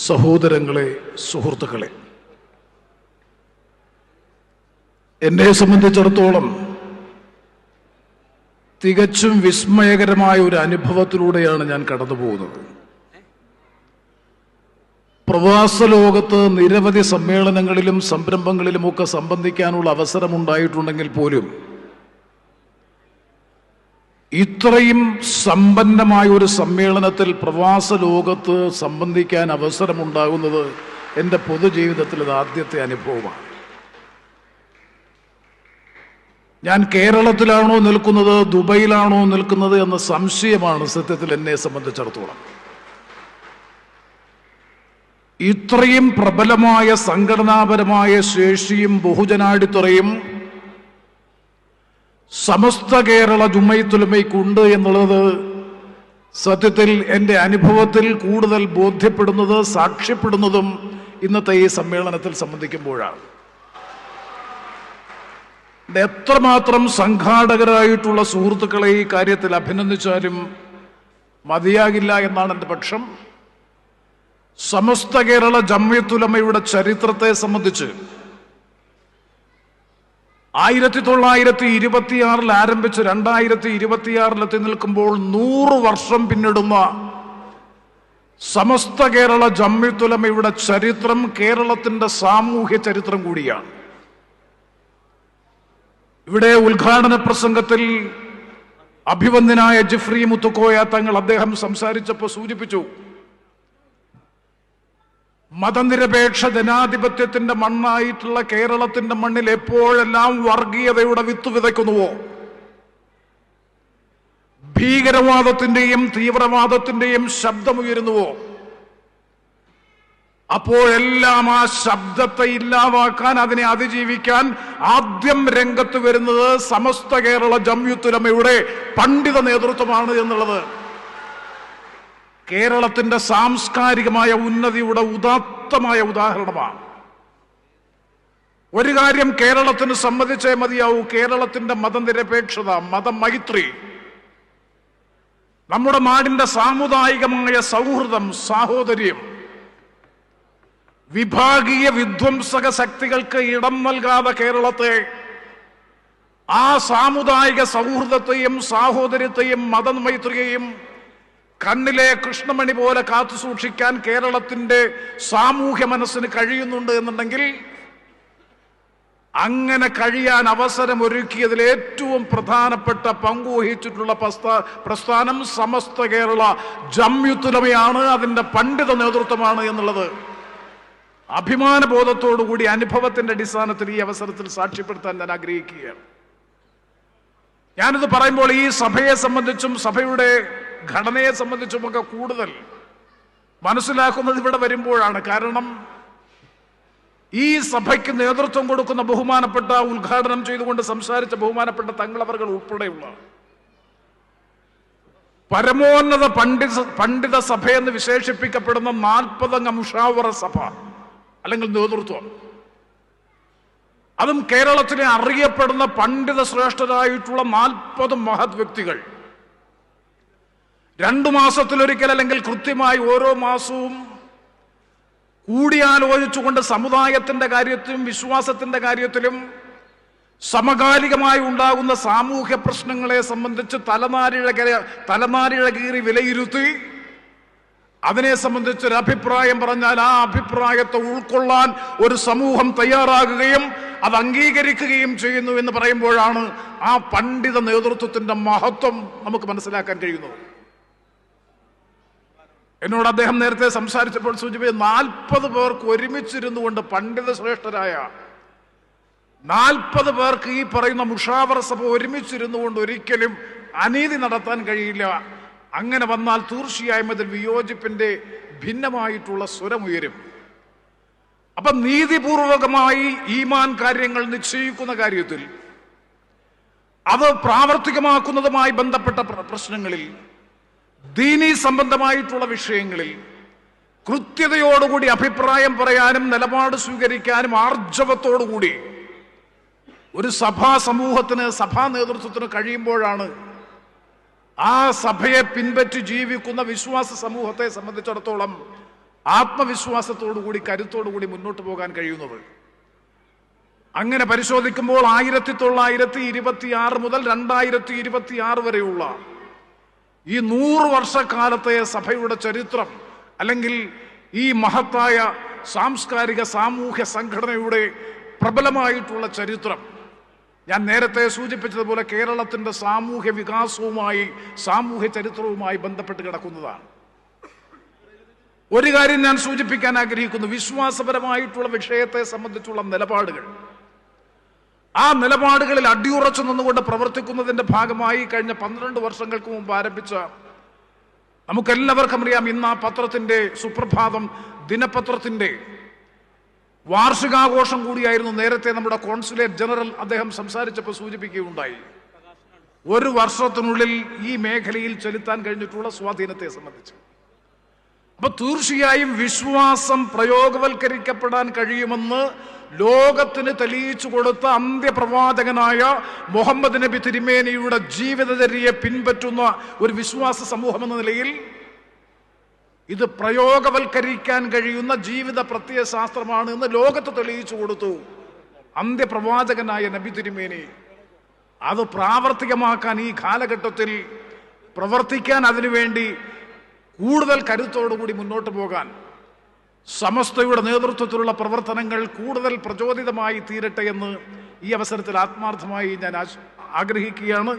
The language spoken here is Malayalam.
സഹോദരങ്ങളെ, സുഹൃത്തുക്കളെ, എന്നെ സംബന്ധിച്ചിടത്തോളം തികച്ചും വിസ്മയകരമായ ഒരു അനുഭവത്തിലൂടെയാണ് ഞാൻ കടന്നു പോകുന്നത്. പ്രവാസ ലോകത്ത് നിരവധി സമ്മേളനങ്ങളിലും സംരംഭങ്ങളിലുമൊക്കെ സംബന്ധിക്കാനുള്ള അവസരമുണ്ടായിട്ടുണ്ടെങ്കിൽ പോലും ഇത്രയും സമ്പന്നമായ ഒരു സമ്മേളനത്തിൽ പ്രവാസ ലോകത്ത് സംബന്ധിക്കാൻ അവസരമുണ്ടാകുന്നത് എൻ്റെ പൊതുജീവിതത്തിൽ ഇത് ആദ്യത്തെ അനുഭവമാണ്. ഞാൻ കേരളത്തിലാണോ നിൽക്കുന്നത്, ദുബൈയിലാണോ നിൽക്കുന്നത് എന്ന സംശയമാണ് സത്യത്തിൽ എന്നെ സംബന്ധിച്ചിടത്തോളം. ഇത്രയും പ്രബലമായ സംഘടനാപരമായ ശേഷിയും ബഹുജനാടിത്തറയും സമസ്ത കേരള ജുമയ്യത്തുലമയ്ക്കുണ്ട് എന്നുള്ളത് സത്യത്തിൽ എൻ്റെ അനുഭവത്തിൽ കൂടുതൽ ബോധ്യപ്പെടുന്നത്, സാക്ഷ്യപ്പെടുന്നതും ഇന്നത്തെ ഈ സമ്മേളനത്തിൽ സംബന്ധിക്കുമ്പോഴാണ്. എത്രമാത്രം സംഘാടകരായിട്ടുള്ള സുഹൃത്തുക്കളെ ഈ കാര്യത്തിൽ അഭിനന്ദിച്ചാലും മതിയാകില്ല എന്നാണ് എൻ്റെ പക്ഷം. സമസ്ത കേരള ജംഇയ്യത്തുലമയുടെ ചരിത്രത്തെ സംബന്ധിച്ച് 1926 ആരംഭിച്ച് 2026 എത്തി നിൽക്കുമ്പോൾ 100 വർഷം പിന്നിടുന്ന സമസ്ത കേരള ജംഇയ്യത്തുലമയുടെ ചരിത്രം കേരളത്തിന്റെ സാമൂഹ്യ ചരിത്രം കൂടിയാണ്. ഇവിടെ ഉദ്ഘാടന പ്രസംഗത്തിൽ അഭിവന്ദ്യനായ ജിഫ്രി മുത്തുക്കോയ തങ്ങൾ അദ്ദേഹം സംസാരിച്ചപ്പോൾ സൂചിപ്പിച്ചു, മതനിരപേക്ഷ ജനാധിപത്യത്തിന്റെ മണ്ണായിട്ടുള്ള കേരളത്തിന്റെ മണ്ണിൽ എപ്പോഴെല്ലാം വർഗീയതയുടെ വിത്ത് വിതയ്ക്കുന്നുവോ, ഭീകരവാദത്തിന്റെയും തീവ്രവാദത്തിന്റെയും ശബ്ദമുയരുന്നുവോ, അപ്പോഴെല്ലാം ആ ശബ്ദത്തെ ഇല്ലാതാക്കാൻ, അതിനെ അതിജീവിക്കാൻ ആദ്യം രംഗത്ത് വരുന്നത് സമസ്ത കേരള ജംഇയ്യത്തുലമയുടെ പണ്ഡിത നേതൃത്വമാണ് എന്നുള്ളത് കേരളത്തിന്റെ സാംസ്കാരികമായ ഉന്നതിയുടെ ഉദാത്തമായ ഉദാഹരണമാണ്. ഒരു കാര്യം കേരളത്തിന് സമ്മതിച്ചേ മതിയാവൂ, കേരളത്തിന്റെ മതനിരപേക്ഷത, മതമൈത്രി, നമ്മുടെ നാടിന്റെ സാമുദായികമായ സൗഹൃദം, സാഹോദര്യം, വിഭാഗീയ വിധ്വംസക ശക്തികൾക്ക് ഇടം നൽകാതെ കേരളത്തെ ആ സാമുദായിക സൗഹൃദത്തെയും സാഹോദര്യത്തെയും മതമൈത്രിയെയും കണ്ണിലെ കൃഷ്ണമണി പോലെ കാത്തു സൂക്ഷിക്കാൻ കേരളത്തിന്റെ സാമൂഹ്യ മനസ്സിന് കഴിയുന്നുണ്ട് എന്നുണ്ടെങ്കിൽ, അങ്ങനെ കഴിയാൻ അവസരം ഒരുക്കിയതിൽ ഏറ്റവും പ്രധാനപ്പെട്ട പങ്കുവഹിച്ചിട്ടുള്ള പ്രസ്ഥാനം സമസ്ത കേരള ജംഇയ്യത്തുലമയാണ്, അതിന്റെ പണ്ഡിത നേതൃത്വമാണ് എന്നുള്ളത് അഭിമാനബോധത്തോടുകൂടി അനുഭവത്തിന്റെ അടിസ്ഥാനത്തിൽ ഈ അവസരത്തിൽ സാക്ഷ്യപ്പെടുത്താൻ ഞാൻ ആഗ്രഹിക്കുകയാണ്. ഞാനിത് പറയുമ്പോൾ ഈ സഭയെ സംബന്ധിച്ചും സഭയുടെ ഘടനയെ സംബന്ധിച്ചുമൊക്കെ കൂടുതൽ മനസ്സിലാക്കുന്നത് ഇവിടെ വരുമ്പോഴാണ്. കാരണം ഈ സഭയ്ക്ക് നേതൃത്വം കൊടുക്കുന്ന ബഹുമാനപ്പെട്ട, ഉദ്ഘാടനം ചെയ്തുകൊണ്ട് സംസാരിച്ച ബഹുമാനപ്പെട്ട തങ്ങളവറുകൾ ഉൾപ്പെടെയുള്ള പരമോന്നത പണ്ഡിത സഭയെന്ന് വിശേഷിപ്പിക്കപ്പെടുന്ന 40 അംഗ മുഷാവറ സഭ അല്ലെങ്കിൽ നേതൃത്വം, അതും കേരളത്തിലെ അറിയപ്പെടുന്ന പണ്ഡിത ശ്രേഷ്ഠരായിട്ടുള്ള 40 മഹത് വ്യക്തികൾ 2 മാസത്തിലൊരിക്കൽ അല്ലെങ്കിൽ കൃത്യമായി ഓരോ മാസവും കൂടിയാലോചിച്ചുകൊണ്ട് സമുദായത്തിന്റെ കാര്യത്തിലും വിശ്വാസത്തിന്റെ കാര്യത്തിലും സമകാലികമായി ഉണ്ടാകുന്ന സാമൂഹ്യ പ്രശ്നങ്ങളെ സംബന്ധിച്ച് തലനാരിഴ കീറി വിലയിരുത്തി അതിനെ സംബന്ധിച്ചൊരു അഭിപ്രായം പറഞ്ഞാൽ ആ അഭിപ്രായത്തെ ഉൾക്കൊള്ളാൻ ഒരു സമൂഹം തയ്യാറാകുകയും അത് അംഗീകരിക്കുകയും ചെയ്യുന്നു എന്ന് പറയുമ്പോഴാണ് ആ പണ്ഡിത നേതൃത്വത്തിന്റെ മഹത്വം നമുക്ക് മനസ്സിലാക്കാൻ കഴിയുന്നത്. എന്നോട് അദ്ദേഹം നേരത്തെ സംസാരിച്ചപ്പോൾ സൂചിപ്പിച്ച 40 പേർക്ക് ഒരുമിച്ചിരുന്നു കൊണ്ട് പണ്ഡിത ശ്രേഷ്ഠരായ 40 പേർക്ക് ഈ പറയുന്ന മുഷാവറ സഭ ഒരുമിച്ചിരുന്നു കൊണ്ട് ഒരിക്കലും അനീതി നടത്താൻ കഴിയില്ല. അങ്ങനെ വന്നാൽ തീർച്ചയായും അതിൽ വിയോജിപ്പിന്റെ ഭിന്നമായിട്ടുള്ള സ്വരമുയരും. അപ്പൊ നീതിപൂർവകമായി ഈമാൻ കാര്യങ്ങൾ നിശ്ചയിക്കുന്ന കാര്യത്തിൽ, അത് പ്രാവർത്തികമാക്കുന്നതുമായി ബന്ധപ്പെട്ട പ്രശ്നങ്ങളിൽ, ദീനീ സംബന്ധമായിട്ടുള്ള വിഷയങ്ങളിൽ കൃത്യതയോടുകൂടി അഭിപ്രായം പറയാനും നിലപാട് സ്വീകരിക്കാനും ആർജവത്തോടുകൂടി ഒരു സഭാ സമൂഹത്തിന്, സഭാ നേതൃത്വത്തിന് കഴിയുമ്പോഴാണ് ആ സഭയെ പിൻപറ്റി ജീവിക്കുന്ന വിശ്വാസ സമൂഹത്തെ സംബന്ധിച്ചിടത്തോളം ആത്മവിശ്വാസത്തോടുകൂടി കരുത്തോടുകൂടി മുന്നോട്ട് പോകാൻ കഴിയുന്നത്. അങ്ങനെ പരിശോധിക്കുമ്പോൾ 1926 മുതൽ 2026 വരെയുള്ള ഈ 100 വർഷക്കാലത്തെ സഭയുടെ ചരിത്രം, അല്ലെങ്കിൽ ഈ മഹത്തായ സാംസ്കാരിക സാമൂഹ്യ സംഘടനയുടെ പ്രബലമായിട്ടുള്ള ചരിത്രം, ഞാൻ നേരത്തെ സൂചിപ്പിച്ചതുപോലെ കേരളത്തിന്റെ സാമൂഹ്യ വികാസവുമായി സാമൂഹ്യ ചരിത്രവുമായി ബന്ധപ്പെട്ട് കിടക്കുന്നതാണ്. ഒരു കാര്യം ഞാൻ സൂചിപ്പിക്കാൻ ആഗ്രഹിക്കുന്നു. വിശ്വാസപരമായിട്ടുള്ള വിഷയത്തെ സംബന്ധിച്ചുള്ള നിലപാടുകൾ, ആ നിലപാടുകളിൽ അടിയുറച്ചു നിന്നുകൊണ്ട് പ്രവർത്തിക്കുന്നതിന്റെ ഭാഗമായി കഴിഞ്ഞ 12 വർഷങ്ങൾക്ക് മുമ്പ് ആരംഭിച്ച, നമുക്കെല്ലാവർക്കും അറിയാം, ഇന്ന് ആ പത്രത്തിന്റെ സുപ്രഭാതം ദിനപത്രത്തിന്റെ വാർഷികാഘോഷം കൂടിയായിരുന്നു. നേരത്തെ നമ്മുടെ കോൺസുലേറ്റ് ജനറൽ അദ്ദേഹം സംസാരിച്ചപ്പോൾ സൂചിപ്പിക്കുകയുണ്ടായി, 1 വർഷത്തിനുള്ളിൽ ഈ മേഖലയിൽ ചെലുത്താൻ കഴിഞ്ഞിട്ടുള്ള സ്വാധീനത്തെ സംബന്ധിച്ച്. അപ്പൊ തീർച്ചയായും വിശ്വാസം പ്രയോഗവൽക്കരിക്കപ്പെടാൻ കഴിയുമെന്ന് ലോകത്തിന് തെളിയിച്ചു കൊടുത്ത അന്ത്യപ്രവാചകനായ മുഹമ്മദ് നബി തിരുമേനിയുടെ ജീവിതചര്യയെ പിൻപറ്റുന്ന ഒരു വിശ്വാസ സമൂഹം എന്ന നിലയിൽ ഇത് പ്രയോഗവൽക്കരിക്കാൻ കഴിയുന്ന ജീവിത പ്രത്യയശാസ്ത്രമാണ് എന്ന് ലോകത്ത് തെളിയിച്ചു കൊടുത്തു അന്ത്യപ്രവാചകനായ നബി തിരുമേനി. അത് പ്രാവർത്തികമാക്കാൻ ഈ കാലഘട്ടത്തിൽ പ്രവർത്തിക്കാൻ, അതിനുവേണ്ടി കൂടുതൽ കരുത്തോടുകൂടി മുന്നോട്ട് പോകാൻ സമസ്തയുടെ നേതൃത്വത്തിലുള്ള പ്രവർത്തനങ്ങൾ കൂടുതൽ പ്രചോദിതമായി തീരട്ടെ എന്ന് ഈ അവസരത്തിൽ ആത്മാർത്ഥമായി ഞാൻ ആഗ്രഹിക്കുകയാണ്.